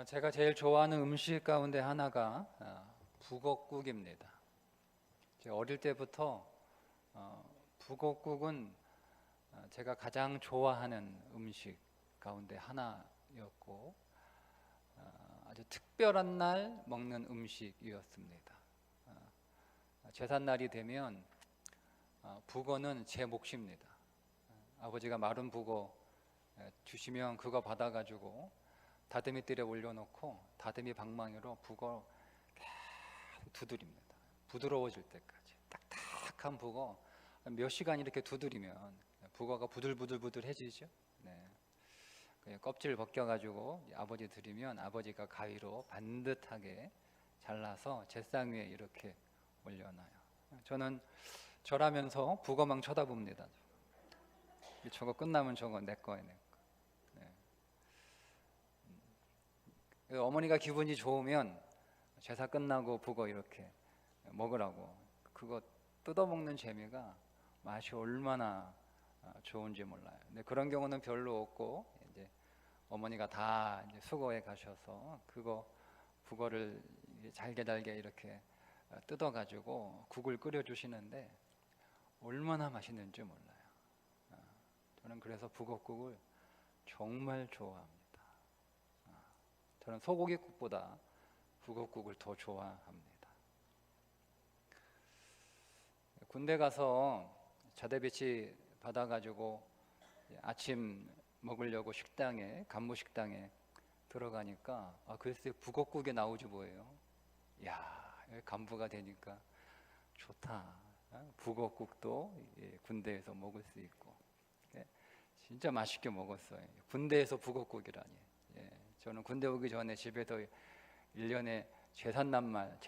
제가 제일 좋아하는 음식 가운데 하나가 북엇국입니다. 제가 어릴 때부터 북엇국은 제가 가장 좋아하는 음식 가운데 하나였고 아주 특별한 날 먹는 음식이었습니다. 제삿날이 되면 북어는 제 몫입니다. 아버지가 마른 북어 주시면 그거 받아가지고 다듬이들에 올려놓고 다듬이 방망이로 북어 계속 두드립니다. 부드러워질 때까지 딱딱한 북어 몇 시간 이렇게 두드리면 북어가 부들부들부들해지죠. 네. 껍질 벗겨가지고 아버지 드리면 아버지가 가위로 반듯하게 잘라서 제상 위에 이렇게 올려놔요. 저는 절하면서 북어망 쳐다봅니다. 저거 끝나면 저거 내 거예요. 어머니가 기분이 좋으면 제사 끝나고 북어 이렇게 먹으라고 그거 뜯어먹는 재미가 맛이 얼마나 좋은지 몰라요. 근데 그런 경우는 별로 없고 이제 어머니가 다 이제 수거해 가셔서 그거 북어를 잘게 이렇게 뜯어가지고 국을 끓여 주시는데 얼마나 맛있는지 몰라요. 저는 그래서 북어국을 정말 좋아합니다. 저는 소고기국보다 북어국을 더 좋아합니다. 군대 가서 자대 배치 받아가지고 아침 먹으려고 식당에 간부 식당에 들어가니까 글쎄 북어국이 나오지 뭐예요. 야, 간부가 되니까 좋다. 북어국도 군대에서 먹을 수 있고 진짜 맛있게 먹었어요. 군대에서 북어국이라니. 저는 군대 오기 전에 집에서 1년에 제삿날만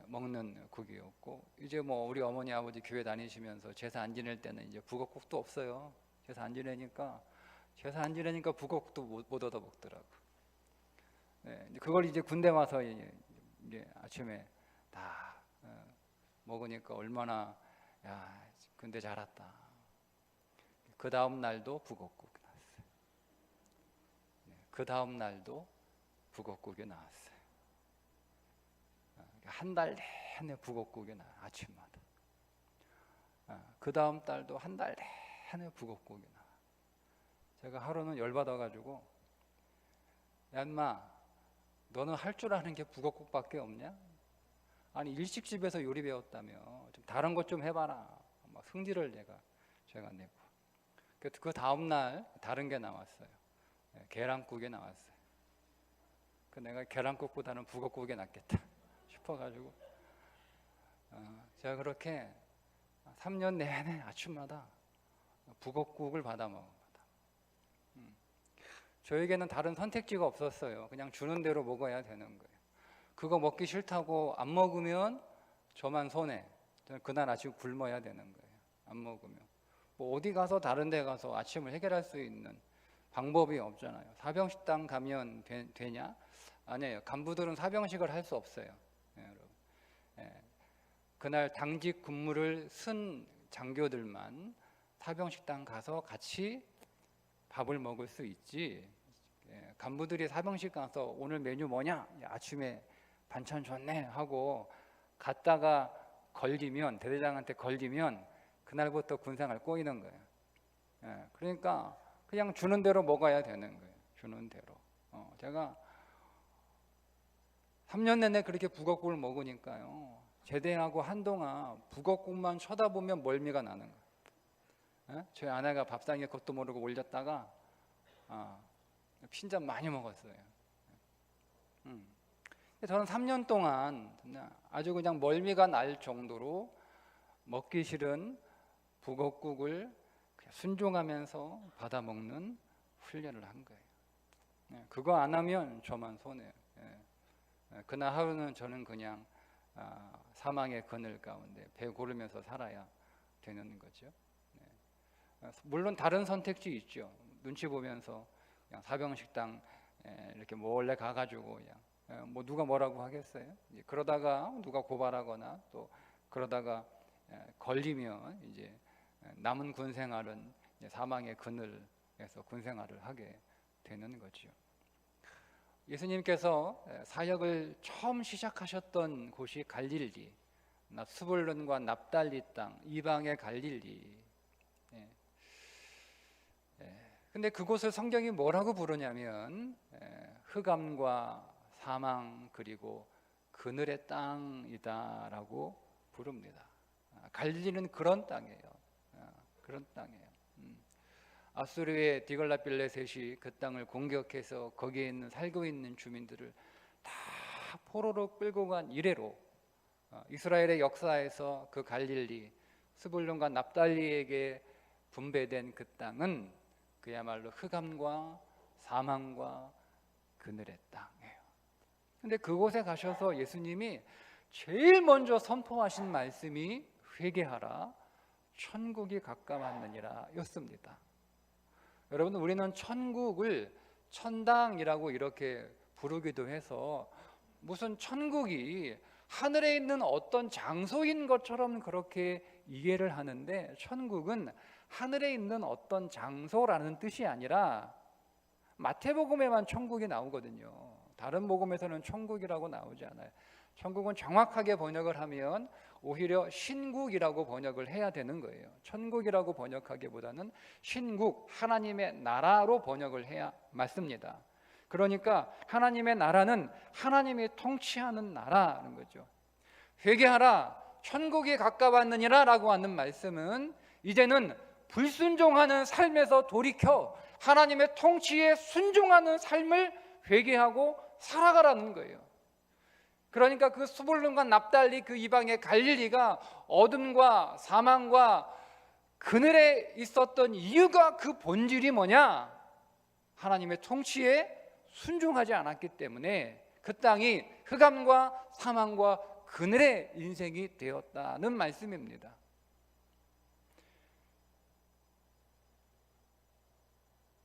먹는 국이었고 이제 뭐 우리 어머니 아버지 교회 다니시면서 제사 안 지낼 때는 이제 북어국도 없어요. 제사 안 지내니까 북어국도 못 얻어 먹더라고. 그걸 이제 군대 와서 이제 아침에 다 먹으니까 얼마나 야 군대 잘 왔다. 그 다음 날도 북어국 나왔어요. 그 다음 날도 북어국이 나왔어요. 한 달 내내 북어국이 나와요. 아침마다. 그 다음 달도 한 달 내내 북어국이 나와요. 제가 하루는 열받아가지고 야 인마 너는 할 줄 아는 게 북어국밖에 없냐? 아니 일식집에서 요리 배웠다며 좀 다른 것 좀 해봐라. 막 승질을 제가 내고 그 다음 날 다른 게 나왔어요. 계란국이 나왔어요. 내가 계란국보다는 북어국이 낫겠다 싶어가지고 제가 그렇게 3년 내내 아침마다 북어국을 받아 먹습니다. 저에게는 다른 선택지가 없었어요. 그냥 주는 대로 먹어야 되는 거예요. 그거 먹기 싫다고 안 먹으면 저만 손해. 저는 그날 아침 굶어야 되는 거예요. 안 먹으면 뭐 어디 가서 다른 데 가서 아침을 해결할 수 있는 방법이 없잖아요. 사병식당 가면 되냐? 아니에요. 간부들은 사병식을 할 수 없어요. 여러분. 그날 당직 근무를 쓴 장교들만 사병식당 가서 같이 밥을 먹을 수 있지. 간부들이 사병식 가서 오늘 메뉴 뭐냐? 아침에 반찬 좋네 하고 갔다가 걸리면 대대장한테 걸리면 그날부터 군생활 꼬이는 거예요. 그러니까 그냥 주는 대로 먹어야 되는 거예요. 주는 대로. 제가 3년 내내 그렇게 북어국을 먹으니까요. 제대하고 한동안 북어국만 쳐다보면 멀미가 나는 거예요. 저희 아내가 밥상에 그것도 모르고 올렸다가 핀잔 많이 먹었어요. 저는 3년 동안 아주 그냥 멀미가 날 정도로 먹기 싫은 북어국을 순종하면서 받아 먹는 훈련을 한 거예요. 그거 안 하면 저만 손해요. 그날 하루는 저는 그냥 사망의 그늘 가운데 배 고르면서 살아야 되는 거죠. 물론 다른 선택지 있죠. 눈치 보면서 그냥 사병식당 이렇게 몰래 가가지고 그냥 뭐 누가 뭐라고 하겠어요? 그러다가 누가 고발하거나 또 그러다가 걸리면 이제 남은 군 생활은 사망의 그늘에서 군 생활을 하게 되는 거죠. 예수님께서 사역을 처음 시작하셨던 곳이 갈릴리, 스불론과 납달리 땅, 이방의 갈릴리. 근데 그곳을 성경이 뭐라고 부르냐면 흑암과 사망 그리고 그늘의 땅이다라고 부릅니다. 갈릴리는 그런 땅이에요. 그런 땅이에요. 아수르의 디글라빌레셋이 그 땅을 공격해서 거기에 있는 살고 있는 주민들을 다 포로로 끌고 간 이래로 이스라엘의 역사에서 그 갈릴리, 스불론과 납달리에게 분배된 그 땅은 그야말로 흑암과 사망과 그늘의 땅이에요. 근데 그곳에 가셔서 예수님이 제일 먼저 선포하신 말씀이 회개하라, 천국이 가까웠느니라 였습니다. 여러분, 우리는 천국을 천당이라고 이렇게 부르기도 해서 무슨 천국이 하늘에 있는 어떤 장소인 것처럼 그렇게 이해를 하는데, 천국은 하늘에 있는 어떤 장소라는 뜻이 아니라 마태복음에만 천국이 나오거든요. 다른 복음에서는 천국이라고 나오지 않아요. 천국은 정확하게 번역을 하면 오히려 신국이라고 번역을 해야 되는 거예요. 천국이라고 번역하기보다는 신국, 하나님의 나라로 번역을 해야 맞습니다. 그러니까 하나님의 나라는 하나님이 통치하는 나라는 거죠. 회개하라, 천국이 가까웠느니라 라고 하는 말씀은 이제는 불순종하는 삶에서 돌이켜 하나님의 통치에 순종하는 삶을 회개하고 살아가라는 거예요. 그러니까 그 스불론과 납달리, 그 이방의 갈릴리가 어둠과 사망과 그늘에 있었던 이유가, 그 본질이 뭐냐? 하나님의 통치에 순종하지 않았기 때문에 그 땅이 흑암과 사망과 그늘의 인생이 되었다는 말씀입니다.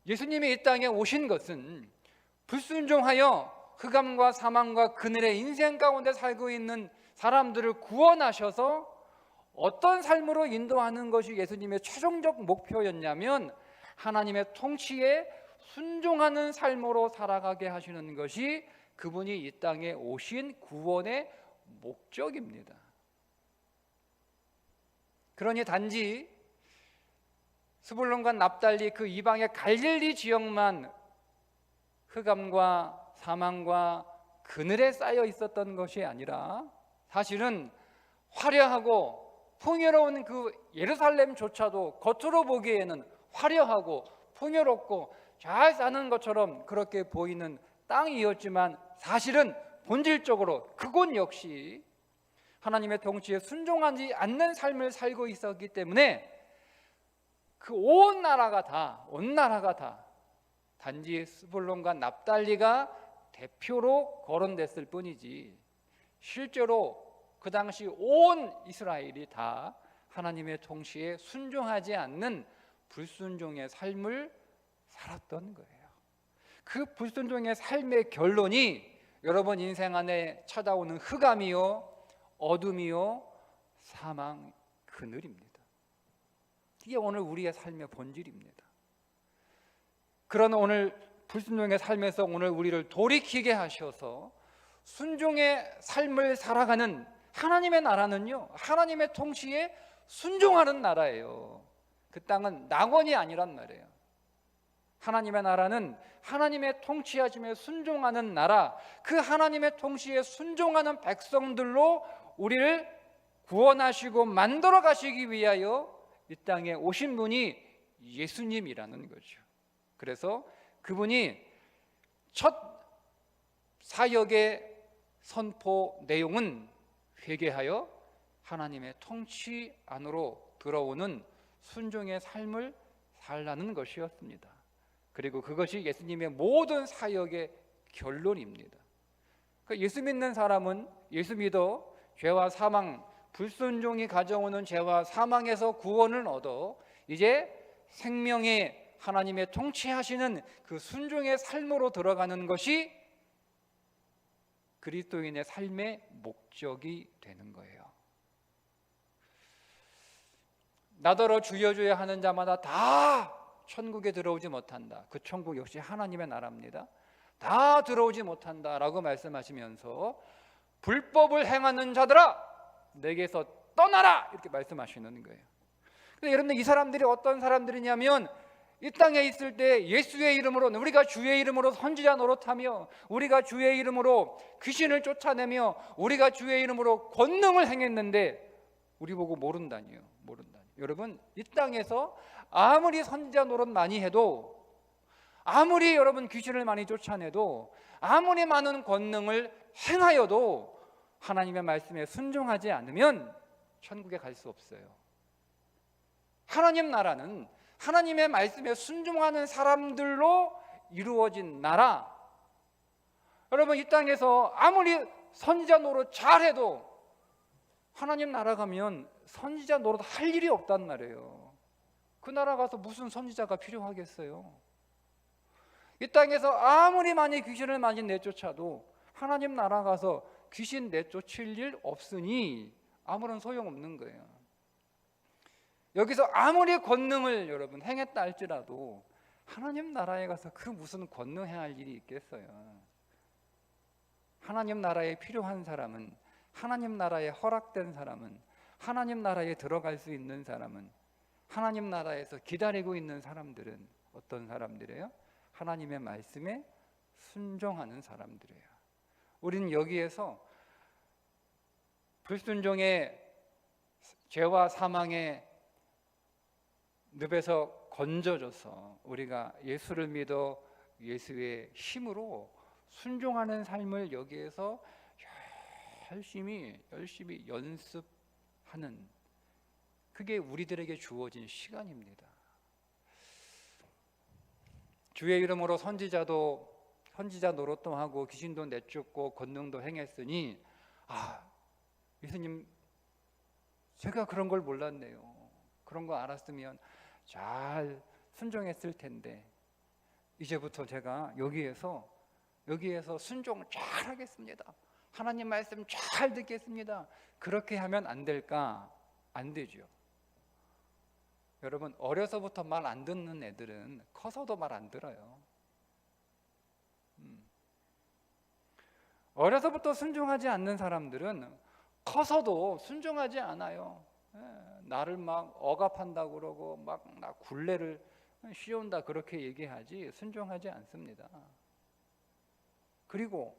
예수님이 이 땅에 오신 것은 불순종하여 흑암과 사망과 그늘의 인생 가운데 살고 있는 사람들을 구원하셔서 어떤 삶으로 인도하는 것이 예수님의 최종적 목표였냐면 하나님의 통치에 순종하는 삶으로 살아가게 하시는 것이 그분이 이 땅에 오신 구원의 목적입니다. 그러니 단지 스불론과 납달리 그 이방의 갈릴리 지역만 흑암과 사망과 그늘에 쌓여 있었던 것이 아니라 사실은 화려하고 풍요로운 그 예루살렘조차도 겉으로 보기에는 화려하고 풍요롭고 잘 사는 것처럼 그렇게 보이는 땅이었지만 사실은 본질적으로 그곳 역시 하나님의 통치에 순종하지 않는 삶을 살고 있었기 때문에 그 온 나라가 다 단지 스불론과 납달리가 대표로 거론됐을 뿐이지 실제로 그 당시 온 이스라엘이 다 하나님의 통치에 순종하지 않는 불순종의 삶을 살았던 거예요. 그 불순종의 삶의 결론이 여러분 인생 안에 찾아오는 흑암이요, 어둠이요, 사망, 그늘입니다. 이게 오늘 우리의 삶의 본질입니다. 그런 오늘 불순종의 삶에서 오늘 우리를 돌이키게 하셔서 순종의 삶을 살아가는 하나님의 나라는요, 하나님의 통치에 순종하는 나라예요. 그 땅은 낙원이 아니란 말이에요. 하나님의 나라는 하나님의 통치하심에 순종하는 나라, 그 하나님의 통치에 순종하는 백성들로 우리를 구원하시고 만들어 가시기 위하여 이 땅에 오신 분이 예수님이라는 거죠. 그래서 그분이 첫 사역의 선포 내용은 회개하여 하나님의 통치 안으로 들어오는 순종의 삶을 살라는 것이었습니다. 그리고 그것이 예수님의 모든 사역의 결론입니다. 예수 믿는 사람은 예수 믿어 죄와 사망, 불순종이 가져오는 죄와 사망에서 구원을 얻어 이제 생명의 하나님의 통치하시는 그 순종의 삶으로 들어가는 것이 그리스도인의 삶의 목적이 되는 거예요. 나더러 주여 주여 하는 자마다 다 천국에 들어오지 못한다. 그 천국 역시 하나님의 나라입니다. 다 들어오지 못한다라고 말씀하시면서 불법을 행하는 자들아 내게서 떠나라 이렇게 말씀하시는 거예요. 근데 여러분들 이 사람들이 어떤 사람들이냐면 이 땅에 있을 때 예수의 이름으로 우리가 주의 이름으로 선지자 노릇하며 우리가 주의 이름으로 귀신을 쫓아내며 우리가 주의 이름으로 권능을 행했는데 우리 보고 모른다니요. 모른다니. 여러분 이 땅에서 아무리 선지자 노릇 많이 해도 아무리 여러분 귀신을 많이 쫓아내도 아무리 많은 권능을 행하여도 하나님의 말씀에 순종하지 않으면 천국에 갈 수 없어요. 하나님 나라는 하나님의 말씀에 순종하는 사람들로 이루어진 나라. 여러분 이 땅에서 아무리 선지자 노릇 잘해도 하나님 나라 가면 선지자 노릇 할 일이 없단 말이에요. 그 나라 가서 무슨 선지자가 필요하겠어요? 이 땅에서 아무리 많이 귀신을 많이 내쫓아도 하나님 나라 가서 귀신 내쫓을 일 없으니 아무런 소용없는 거예요. 여기서 아무리 권능을 여러분 행했다 할지라도 하나님 나라에 가서 그 무슨 권능 행할 일이 있겠어요? 하나님 나라에 필요한 사람은, 하나님 나라에 허락된 사람은, 하나님 나라에 들어갈 수 있는 사람은, 하나님 나라에서 기다리고 있는 사람들은 어떤 사람들이에요? 하나님의 말씀에 순종하는 사람들이에요. 우리는 여기에서 불순종의 죄와 사망의 늪에서 건져줘서 우리가 예수를 믿어 예수의 힘으로 순종하는 삶을 여기에서 열심히 연습하는, 그게 우리들에게 주어진 시간입니다. 주의 이름으로 선지자 노릇도 하고 귀신도 내쫓고 권능도 행했으니 예수님 제가 그런 걸 몰랐네요. 그런 거 알았으면 잘 순종했을 텐데 이제부터 제가 여기에서 순종 잘 하겠습니다. 하나님 말씀 잘 듣겠습니다. 그렇게 하면 안 될까? 안 되죠. 여러분 어려서부터 말 안 듣는 애들은 커서도 말 안 들어요. 어려서부터 순종하지 않는 사람들은 커서도 순종하지 않아요. 나를 막 억압한다고 그러고 막 나 굴레를 씌운다 그렇게 얘기하지 순종하지 않습니다. 그리고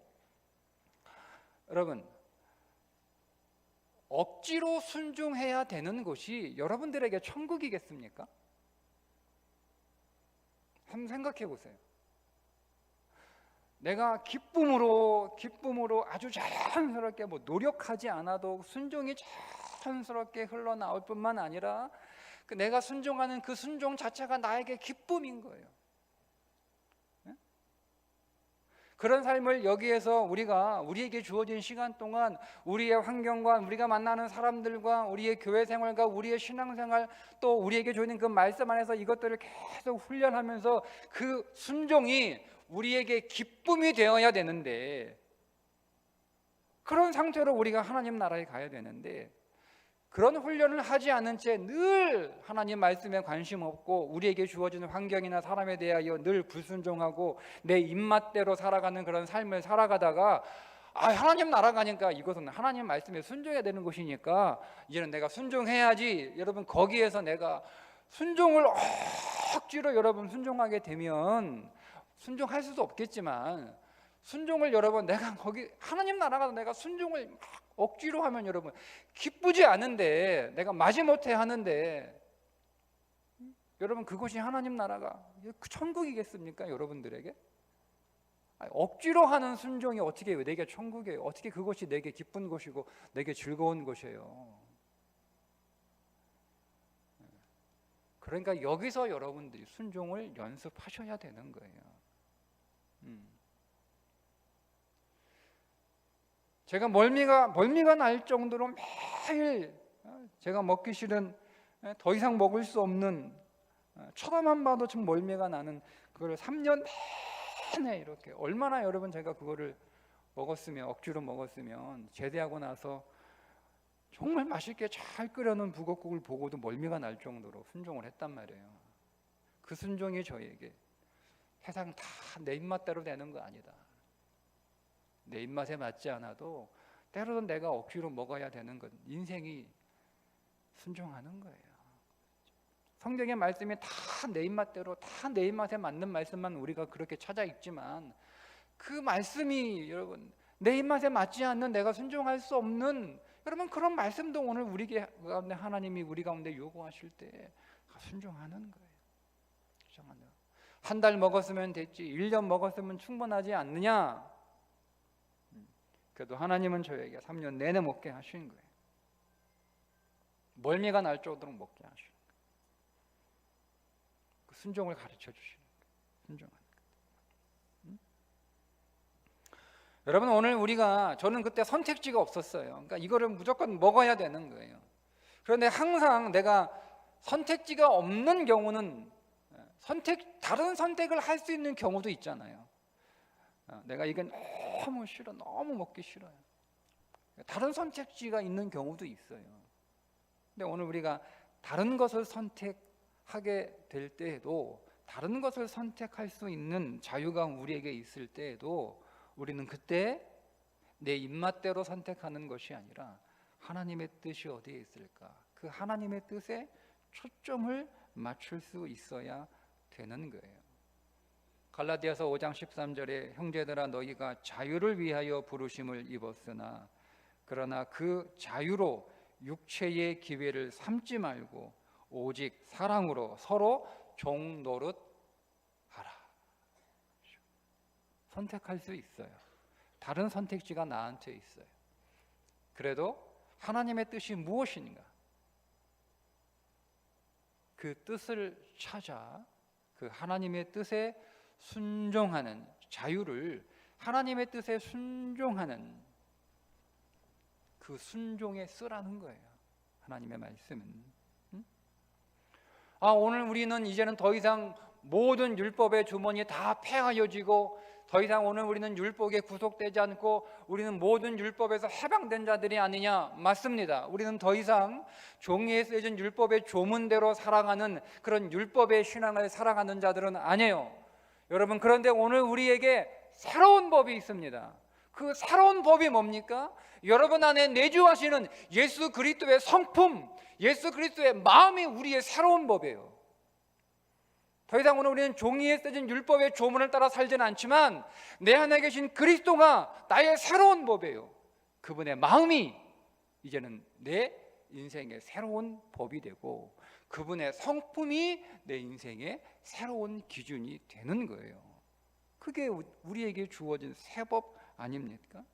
여러분 억지로 순종해야 되는 곳이 여러분들에게 천국이겠습니까? 한번 생각해 보세요. 내가 기쁨으로 아주 자연스럽게 노력하지 않아도 순종이 자연스럽게 흘러나올 뿐만 아니라 내가 순종하는 그 순종 자체가 나에게 기쁨인 거예요. 그런 삶을 여기에서 우리에게 주어진 시간 동안 우리의 환경과 우리가 만나는 사람들과 우리의 교회 생활과 우리의 신앙생활 또 우리에게 주어진 그 말씀 안에서 이것들을 계속 훈련하면서 그 순종이 우리에게 기쁨이 되어야 되는데, 그런 상태로 우리가 하나님 나라에 가야 되는데 그런 훈련을 하지 않은 채 늘 하나님 말씀에 관심 없고 우리에게 주어지는 환경이나 사람에 대하여 늘 불순종하고 내 입맛대로 살아가는 그런 삶을 살아가다가 하나님 나라 가니까 이것은 하나님 말씀에 순종해야 되는 것이니까 이제는 내가 순종해야지. 여러분 거기에서 내가 순종을 억지로 여러분 순종하게 되면 순종할 수도 없겠지만 순종을 여러분 내가 거기 하나님 나라 가서 내가 순종을 막 억지로 하면 여러분 기쁘지 않은데 내가 마지못해 하는데 여러분 그것이 하나님 나라가 천국이겠습니까? 여러분들에게? 억지로 하는 순종이 어떻게 내게 천국이에요? 어떻게 그것이 내게 기쁜 것이고 내게 즐거운 것이에요? 그러니까 여기서 여러분들이 순종을 연습하셔야 되는 거예요. 제가 멀미가 날 정도로 매일 제가 먹기 싫은 더 이상 먹을 수 없는 쳐다만 봐도 좀 멀미가 나는 그걸 3년 내내 이렇게 얼마나 여러분 제가 그거를 억지로 먹었으면 제대하고 나서 정말 맛있게 잘 끓여놓은 북엇국을 보고도 멀미가 날 정도로 순종을 했단 말이에요. 그 순종이 저에게 세상 다 내 입맛대로 되는 거 아니다. 내 입맛에 맞지 않아도 때로는 내가 억지로 먹어야 되는 것, 인생이 순종하는 거예요. 성경의 말씀이 다 내 입맛대로, 다 내 입맛에 맞는 말씀만 우리가 그렇게 찾아 읽지만, 그 말씀이 여러분 내 입맛에 맞지 않는, 내가 순종할 수 없는, 여러분 그런 말씀도 오늘 우리 가운데 하나님이 우리 가운데 요구하실 때 순종하는 거예요. 한 달 먹었으면 됐지 1년 먹었으면 충분하지 않느냐? 그래도 하나님은 저에게 3년 내내 먹게 하시는 거예요. 멀미가 날 정도로 먹게 하시는 거예요. 그 순종을 가르쳐 주시는 거예요. 순종하는 거예요. 여러분 오늘 우리가, 저는 그때 선택지가 없었어요. 그러니까 이거를 무조건 먹어야 되는 거예요. 그런데 항상 내가 선택지가 없는 경우는 다른 선택을 할 수 있는 경우도 있잖아요. 내가 이건 너무 싫어, 너무 먹기 싫어요. 다른 선택지가 있는 경우도 있어요. 근데 오늘 우리가 다른 것을 선택하게 될 때에도, 다른 것을 선택할 수 있는 자유가 우리에게 있을 때에도 우리는 그때 내 입맛대로 선택하는 것이 아니라 하나님의 뜻이 어디에 있을까? 그 하나님의 뜻에 초점을 맞출 수 있어야 되는 거예요. 갈라디아서 5장 13절에 형제들아 너희가 자유를 위하여 부르심을 입었으나 그러나 그 자유로 육체의 기회를 삼지 말고 오직 사랑으로 서로 종 노릇하라. 선택할 수 있어요. 다른 선택지가 나한테 있어요. 그래도 하나님의 뜻이 무엇인가? 그 뜻을 찾아 그 하나님의 뜻에 순종하는 자유를, 하나님의 뜻에 순종하는 그 순종에 쓰라는 거예요. 하나님의 말씀은. 오늘 우리는 이제는 더 이상 모든 율법의 주머니 다 폐하여지고, 더 이상 오늘 우리는 율법에 구속되지 않고 우리는 모든 율법에서 해방된 자들이 아니냐? 맞습니다. 우리는 더 이상 종이에 쓰여진 율법의 조문대로 살아가는 그런 율법의 신앙을 살아가는 자들은 아니에요. 여러분, 그런데 오늘 우리에게 새로운 법이 있습니다. 그 새로운 법이 뭡니까? 여러분 안에 내주하시는 예수 그리스도의 성품, 예수 그리스도의 마음이 우리의 새로운 법이에요. 더 이상 오늘 우리는 종이에 쓰여진 율법의 조문을 따라 살지는 않지만 내 안에 계신 그리스도가 나의 새로운 법이에요. 그분의 마음이 이제는 내 인생의 새로운 법이 되고, 그분의 성품이 내 인생의 새로운 기준이 되는 거예요. 그게 우리에게 주어진 새 법 아닙니까?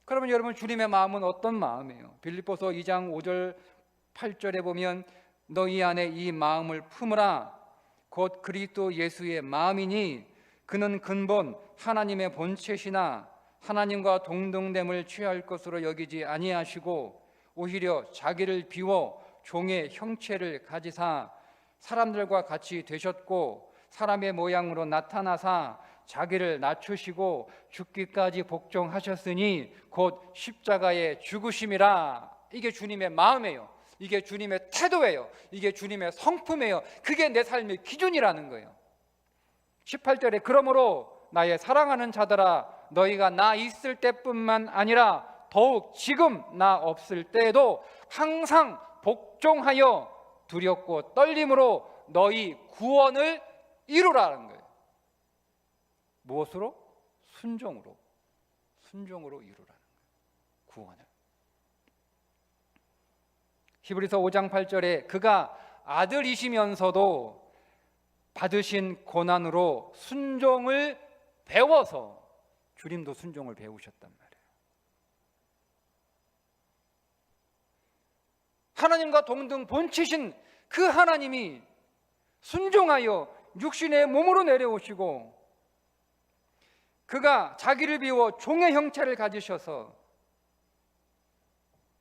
그러면 여러분, 주님의 마음은 어떤 마음이에요? 빌립보서 2장 5절 8절에 보면 너희 안에 이 마음을 품으라 곧 그리스도 예수의 마음이니 그는 근본 하나님의 본체시나 하나님과 동등됨을 취할 것으로 여기지 아니하시고 오히려 자기를 비워 종의 형체를 가지사 사람들과 같이 되셨고 사람의 모양으로 나타나사 자기를 낮추시고 죽기까지 복종하셨으니 곧 십자가의 죽으심이라. 이게 주님의 마음이에요. 이게 주님의 태도예요. 이게 주님의 성품이에요. 그게 내 삶의 기준이라는 거예요. 18절에 그러므로 나의 사랑하는 자들아 너희가 나 있을 때뿐만 아니라 더욱 지금 나 없을 때에도 항상 복종하여 두렵고 떨림으로 너희 구원을 이루라는 거예요. 무엇으로? 순종으로. 순종으로 이루라는 거예요. 구원을. 히브리서 5장 8절에 그가 아들이시면서도 받으신 고난으로 순종을 배워서, 주님도 순종을 배우셨단 말이에요. 하나님과 동등 본체신 그 하나님이 순종하여 육신의 몸으로 내려오시고 그가 자기를 비워 종의 형체를 가지셔서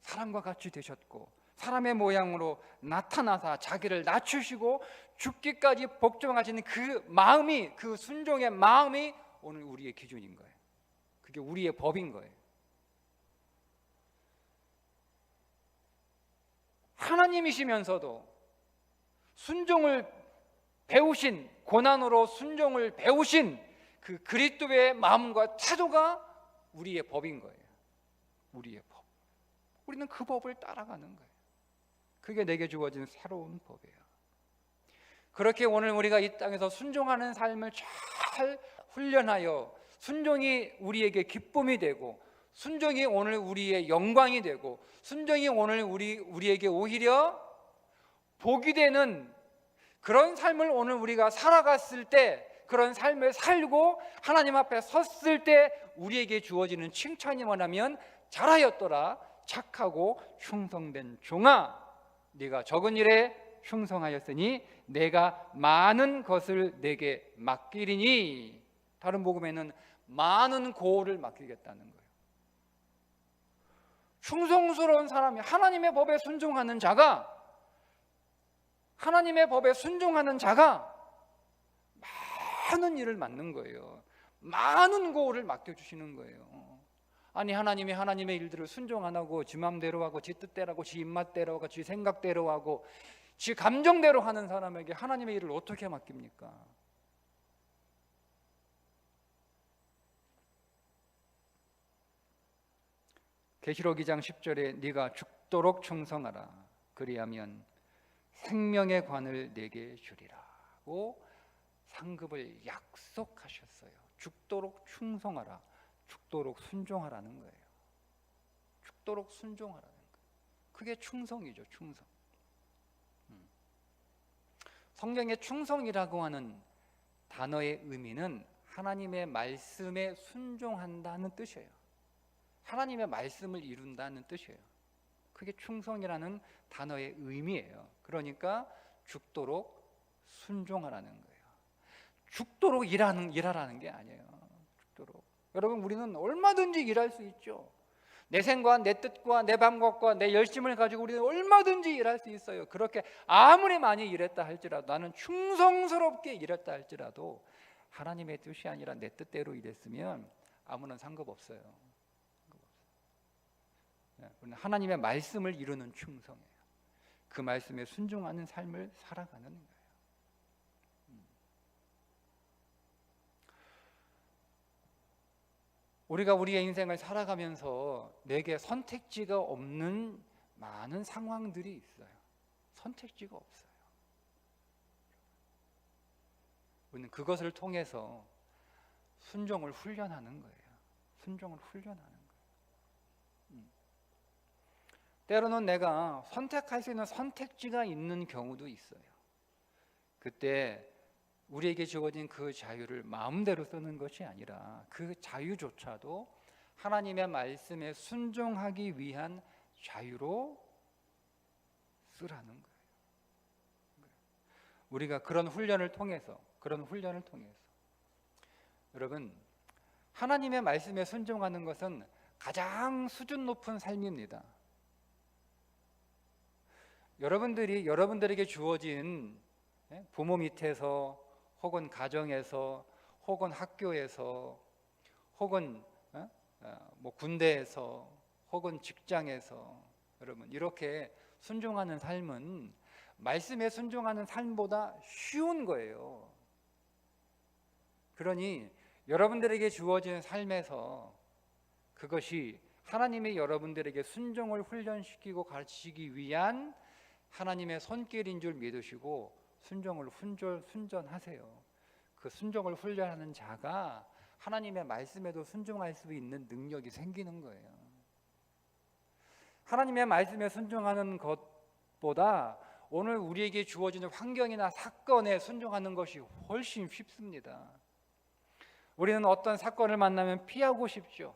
사람과 같이 되셨고 사람의 모양으로 나타나사 자기를 낮추시고 죽기까지 복종하시는 그 마음이, 그 순종의 마음이 오늘 우리의 기준인 거예요. 그게 우리의 법인 거예요. 하나님이시면서도 순종을 배우신 고난으로 순종을 배우신 그 그리스도의 마음과 태도가 우리의 법인 거예요. 우리의 법. 우리는 그 법을 따라가는 거예요. 그게 내게 주어진 새로운 법이에요. 그렇게 오늘 우리가 이 땅에서 순종하는 삶을 잘 훈련하여 순종이 우리에게 기쁨이 되고, 순종이 오늘 우리의 영광이 되고, 순종이 오늘 우리에게 오히려 복이 되는 그런 삶을 오늘 우리가 살아갔을 때, 그런 삶을 살고 하나님 앞에 섰을 때 우리에게 주어지는 칭찬이 뭐냐면, 잘하였더라 착하고 충성된 종아, 네가 적은 일에 충성하였으니 내가 많은 것을 내게 맡기리니. 다른 복음에는 많은 고을을 맡기겠다는 거예요. 충성스러운 사람이, 하나님의 법에 순종하는 자가, 하나님의 법에 순종하는 자가 많은 일을 맡는 거예요. 많은 고을을 맡겨주시는 거예요. 아니, 하나님이 하나님의 일들을 순종 안 하고 지 맘대로 하고 지 뜻대로 하고 지 입맛대로 하고 지 생각대로 하고 지 감정대로 하는 사람에게 하나님의 일을 어떻게 맡깁니까? 계시록 2장 10절에 네가 죽도록 충성하라, 그리하면 생명의 관을 내게 주리라고 상급을 약속하셨어요. 죽도록 충성하라, 죽도록 순종하라는 거예요. 죽도록 순종하라는 거예요. 그게 충성이죠, 충성. 성경의 충성이라고 하는 단어의 의미는 하나님의 말씀에 순종한다는 뜻이에요. 하나님의 말씀을 이룬다는 뜻이에요. 그게 충성이라는 단어의 의미예요. 그러니까 죽도록 순종하라는 거예요. 죽도록 일하라는 게 아니에요. 죽도록. 여러분, 우리는 얼마든지 일할 수 있죠. 내 생과 내 뜻과 내 방법과 내 열심을 가지고 우리는 얼마든지 일할 수 있어요. 그렇게 아무리 많이 일했다 할지라도, 나는 충성스럽게 일했다 할지라도 하나님의 뜻이 아니라 내 뜻대로 일했으면 아무런 상관없어요. 우리는 하나님의 말씀을 이루는 충성이에요. 그 말씀에 순종하는 삶을 살아가는 거예요. 우리가 우리의 인생을 살아가면서 내게 선택지가 없는 많은 상황들이 있어요. 선택지가 없어요. 우리는 그것을 통해서 순종을 훈련하는 거예요. 순종을 훈련하는 거예요. 때로는 내가 선택할 수 있는 선택지가 있는 경우도 있어요. 그때 우리에게 주어진 그 자유를 마음대로 쓰는 것이 아니라 그 자유조차도 하나님의 말씀에 순종하기 위한 자유로 쓰라는 거예요. 우리가 그런 훈련을 통해서 여러분, 하나님의 말씀에 순종하는 것은 가장 수준 높은 삶입니다. 여러분들에게 주어진 부모 밑에서 혹은 가정에서 혹은 학교에서 혹은 군대에서 혹은 직장에서 여러분 이렇게 순종하는 삶은 말씀에 순종하는 삶보다 쉬운 거예요. 그러니 여러분들에게 주어진 삶에서 그것이 하나님이 여러분들에게 순종을 훈련시키고 가르치기 위한 하나님의 손길인 줄 믿으시고 순종을 순전하세요. 그 순종을 훈련하는 자가 하나님의 말씀에도 순종할 수 있는 능력이 생기는 거예요. 하나님의 말씀에 순종하는 것보다 오늘 우리에게 주어지는 환경이나 사건에 순종하는 것이 훨씬 쉽습니다. 우리는 어떤 사건을 만나면 피하고 싶죠.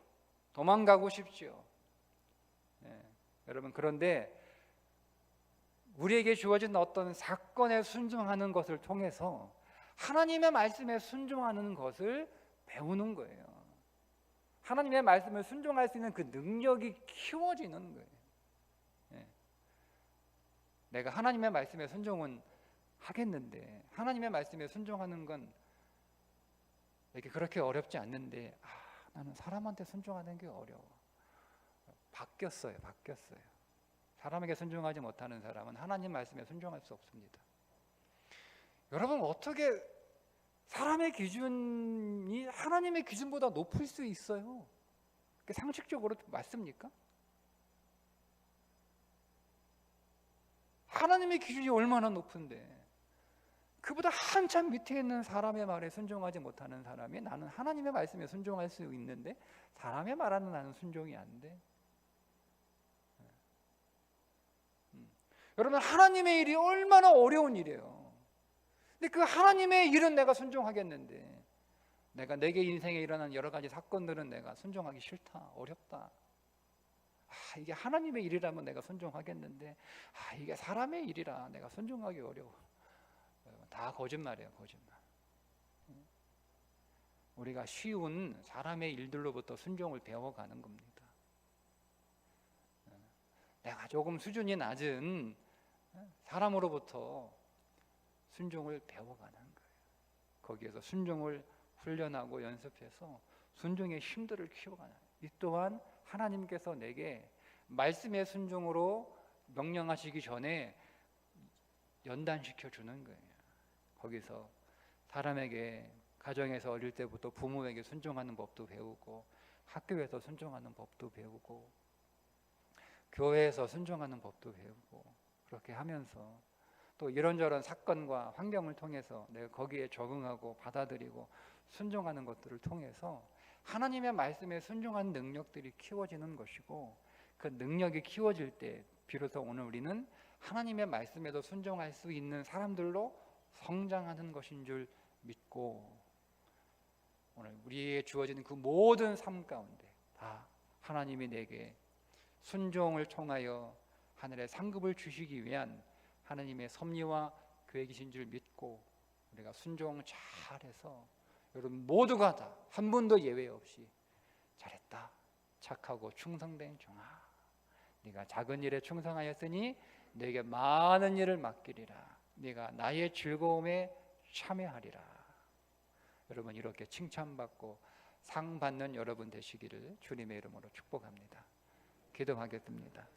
도망가고 싶죠. 여러분, 그런데 우리에게 주어진 어떤 사건에 순종하는 것을 통해서 하나님의 말씀에 순종하는 것을 배우는 거예요. 하나님의 말씀을 순종할 수 있는 그 능력이 키워지는 거예요. 내가 하나님의 말씀에 순종은 하겠는데, 하나님의 말씀에 순종하는 건 이게 그렇게 어렵지 않는데, 나는 사람한테 순종하는 게 어려워. 바뀌었어요. 사람에게 순종하지 못하는 사람은 하나님 말씀에 순종할 수 없습니다. 여러분, 어떻게 사람의 기준이 하나님의 기준보다 높을 수 있어요. 상식적으로 맞습니까? 하나님의 기준이 얼마나 높은데 그보다 한참 밑에 있는 사람의 말에 순종하지 못하는 사람이 나는 하나님의 말씀에 순종할 수 있는데 사람의 말하는 나는 순종이 안 돼. 여러분, 하나님의 일이 얼마나 어려운 일이에요. 근데 그 하나님의 일은 내가 순종하겠는데 내게 인생에 일어난 여러 가지 사건들은 내가 순종하기 싫다, 어렵다. 이게 하나님의 일이라면 내가 순종하겠는데 이게 사람의 일이라 내가 순종하기 어려워. 다 거짓말이에요, 거짓말. 우리가 쉬운 사람의 일들로부터 순종을 배워가는 겁니다. 내가 조금 수준이 낮은 사람으로부터 순종을 배워가는 거예요. 거기에서 순종을 훈련하고 연습해서 순종의 힘들을 키워가는 거예요. 이 또한 하나님께서 내게 말씀의 순종으로 명령하시기 전에 연단시켜 주는 거예요. 거기서 사람에게 가정에서 어릴 때부터 부모에게 순종하는 법도 배우고 학교에서 순종하는 법도 배우고 교회에서 순종하는 법도 배우고 그렇게 하면서 또 이런저런 사건과 환경을 통해서 내가 거기에 적응하고 받아들이고 순종하는 것들을 통해서 하나님의 말씀에 순종하는 능력들이 키워지는 것이고 그 능력이 키워질 때 비로소 오늘 우리는 하나님의 말씀에도 순종할 수 있는 사람들로 성장하는 것인 줄 믿고 오늘 우리에게 주어지는 그 모든 삶 가운데 다 하나님이 내게 순종을 통하여 하늘의 상급을 주시기 위한 하나님의 섭리와 계획이신 줄 믿고 우리가 순종 잘해서 여러분 모두가 다 한 분도 예외 없이 잘했다, 착하고 충성된 종아, 네가 작은 일에 충성하였으니 네게 많은 일을 맡기리라, 네가 나의 즐거움에 참여하리라. 여러분 이렇게 칭찬받고 상 받는 여러분 되시기를 주님의 이름으로 축복합니다. 기도하겠습니다.